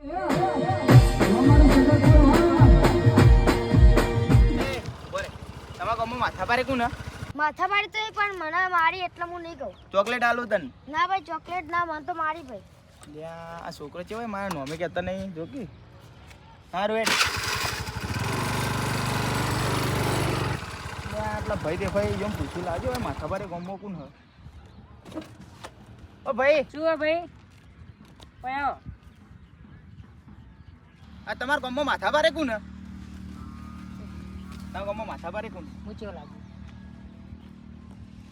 તમારા ગામમાં માથા પારે કોણ? માથા મારી તો પણ મને મારી એટલે હું નહીં કહું. ચોકલેટ આલું તને? ના ભાઈ ચોકલેટ ના, મને તો મારી ભાઈ. લ્યા આ છોકરો છે ભાઈ મારા નોમે કહેતા નહીં જો કે સારું એડ આટલા ભાઈ દે ભાઈ એમ પૂછ્યું લાજો ભાઈ માથા પારે ગામમાં કોણ હ? ઓ ભાઈ શું હે ભાઈ? પયો આ તમારા ગામમાં માથા પારે કોણ હ? તમારા ગામમાં માથા પારે કોણ? હું ચેવો લાગુ?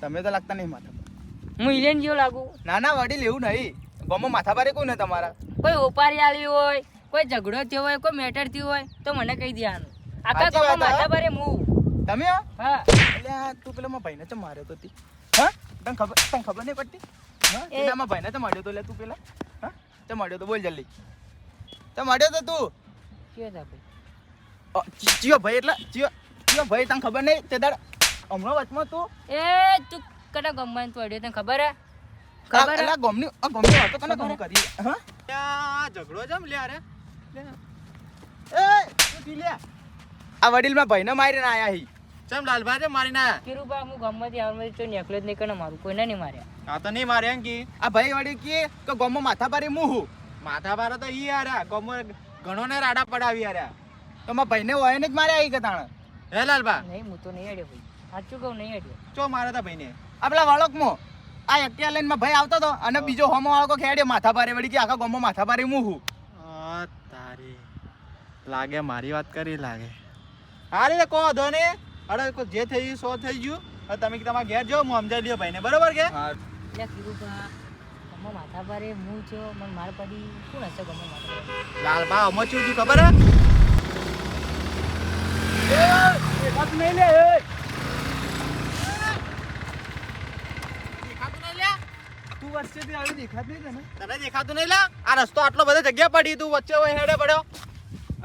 તમે તો લાગતા નહીં માથા પારે. હું ઇલેન જેવો લાગુ? ના ના વડીલ એવું નહીં. ગામમાં માથા પારે કોણ હે તમારા? કોઈ ઓપારી આલી હોય, કોઈ ઝઘડો થયો હોય, કોઈ મેટર થયું હોય તો મને કહી દેવાનું. આખા સાચી વાત ગામમાં હે? માથા ભારે હું. તમે હો? હા અલ્યા તું પેલા મારા ભાઈને ચમ માર્યો તો તી? હા તને ખબર નહીં પડતી? હા પેલા મારા ભાઈને ચમ માર્યો તો લે તું પેલા? હા ચમ માર્યો તો બોલ જલ્દી. ચમ માર્યો તો તું? કેવો હતા ભાઈ? ચિયો ભાઈ એટલે ચિયો ભાઈ તને ખબર નહીં તે દાડ હમણાં વચમાં તું એ તું કના ગામમાં તું અડ્યો તને ખબર હે? ખબર હે? આ ગોમની વાતો કને ગમ કરી? હા આ ઝઘડો જમ લે અરે એ તું તી લે આ વડીલ માં ભાઈને મારીને આયા હી ચમ લાલભાઈ મારીને આયા કિરુબા હું ગામમાંથી આવવામાંથી તો નેકલો જ નહીં કને મારું કોઈને નહીં માર્યા. આ તો નહીં મારે એમ કે આ ભાઈ વડી કે ગોમમાં માથા પારી હું માથા પારે તો ઈ આર્યા ગોમમાં ઘણો ને રાડા પડાવી આર્યા તો મારા ભાઈને ઓયને જ માર્યા ઈ કતાણ હે લાલબા નહીં હું તો નહીં અડ્યો ભાઈ, સાચું કહું નહીં અડ્યો. ચો મારે તા ભાઈને આ પેલા વાળકમાં આ એકટિયા લઈને ભાઈ આવતો તો અને બીજો હોમો વાળકો ખેડ્યો માથા પારે વળી કે આખા ગોમમાં માથા પારે હું તારી લાગે મારી વાત કરી લાગે અરે કહો દો ને અરે જે થઈ ગયું સો થઈ ગયું હવે તમે તમારા ઘેર જાઓ હું સમજાવી લ્યો ભાઈને બરોબર કે એટલે કિરુબા ગામમાં માથા ભારે હું છો મને માર પડી શું હશે ગામમાં માથા ભારે? લાલબા અમો શું થયું ખબર હે દેખાતું નહીં લે દેખાતું નહીં લે તું વચ્ચેથી આવી દેખાતું નહીં તને દેખાતું નહીં લે આ રસ્તો આટલો બધો જગ્યા પડી તું વચ્ચે હોય હેડે પડ્યો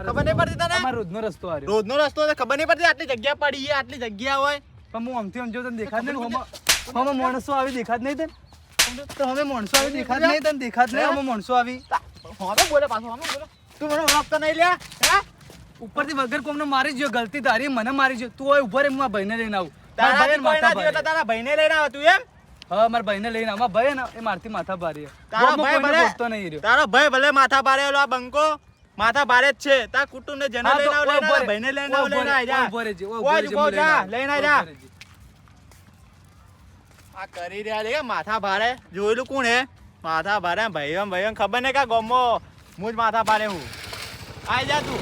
ખબર નહીં પડતી તને અમારો રોજનો રસ્તો આર્યો રોજનો રસ્તો છે ખબર નહીં પડતી આટલી જગ્યા પડી છે આટલી જગ્યા હોય પણ હું આમથી આમ જો તને દેખાત નહીં હમ માણસો આવી દેખાત નહીં તને તો હવે માણસો આવી દેખાત નહીં તને દેખાત નહીં હમ માણસો આવી હવે બોલે પાછો હવે બોલે તું મને ઓળખતો નહીં લે હે ઉપરથી વગર કોમને મારી જો ગલતી તારી મને મારી જો તું હોય ઉભો રે હું આ ભાઈને લઈને આવું તારા ભાઈને માથા ભાઈ ભારે. તારા ભાઈને લઈને આવ તું એમ હા મારા ભાઈને લઈને આવ. મારા ભાઈ ને એ મારથી માથા ભારે તારો ભાઈ ભલે બોલતો નહીં રહ્યો તારો ભાઈ ભલે માથા ભારેલો આ બંકો માથા ભારે જ છે તાર કુટુંબ ને જને લઈને આવ લઈને આવ ભાઈને લઈને આવ લઈને આવ જા ઉભો રહેજે ઓય ઉભો જા લઈને આવ જા આ કરી રહ્યા લે માથા ભારે જોયેલું કોણ હે માથા ભારે ભાઈ ખબર ને કા ગમો હું જ માથા ભારે હું આઈ જા તું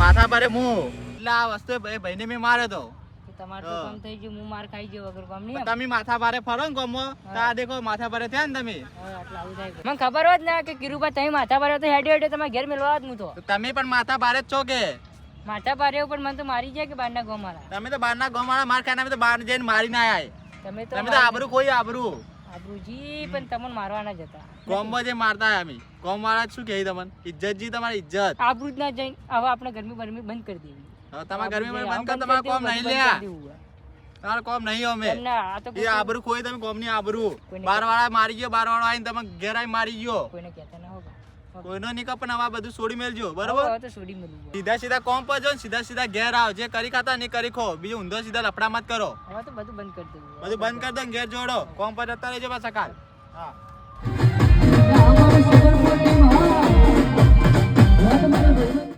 માથા ભારે હું એટલે આ વસ્તુ ભાઈને મેં માર્યો તો તમારું તો કામ થઈ ગયું, હું માર ખાઈ ગયો વગર કામ નહીં. તમે માથા ભારે ફરો ને ગમો તો આ દેખો માથા ભારે થયા ને તમે મને ખબર હોત ને કે કિરુબા તમે માથા ભારે તો હેડ્યો હેડ્યો તમારા ઘેર મેળવા જ હું તો. તો તમે પણ માથા ભારે જ છો કે માથા ભારે ઉપર મને તો મારી જાય કે બહારના ગામ વાળા. તમે તો બહારના ગામ વાળા માર ખાઈને અમે તો બહાર જઈને મારી ના આયા તમે તમે તો આબરૂ કોઈ આબરૂ આબરૂજી પણ તમને મારવાના જ હતા. ગામમાં જે મારતા આયા અમે ગામ વાળા શું કહે તમને ઇજ્જત જી તમારી ઇજ્જત આબરૂ જ ના જઈને હવે આપણે ગરમી બરમી બંધ કરી દેવી. હવે તમારા ગરમી બંધ કર તમારા કોમ નહીં લ્યા તમારા કોમ નહીં અમે એ આબરૂ કોઈ તમે કોમ ની આબરૂ બાર વાળા મારી ગયો બાર વાળા આવીને તમે ઘેર આવીને મારી ગયો કોઈને કહેતા ના હોગા. કોઈનો નહીં કપ પણ આવા બધું છોડી મેલજો બરોબર હવે તો છોડી મળવું. સીધા સીધા કોમ પર જો સીધા સીધા ઘેર આવ જે કરી ખાતા નહીં કરી ખો બીજું ઊંધો સીધા લફડા મત કરો હવે તો બધું બંધ કરી દેવું. બધું બંધ કરી દો ઘેર જોડો કોમ પર જતા રહેજો પાછા કાલ હા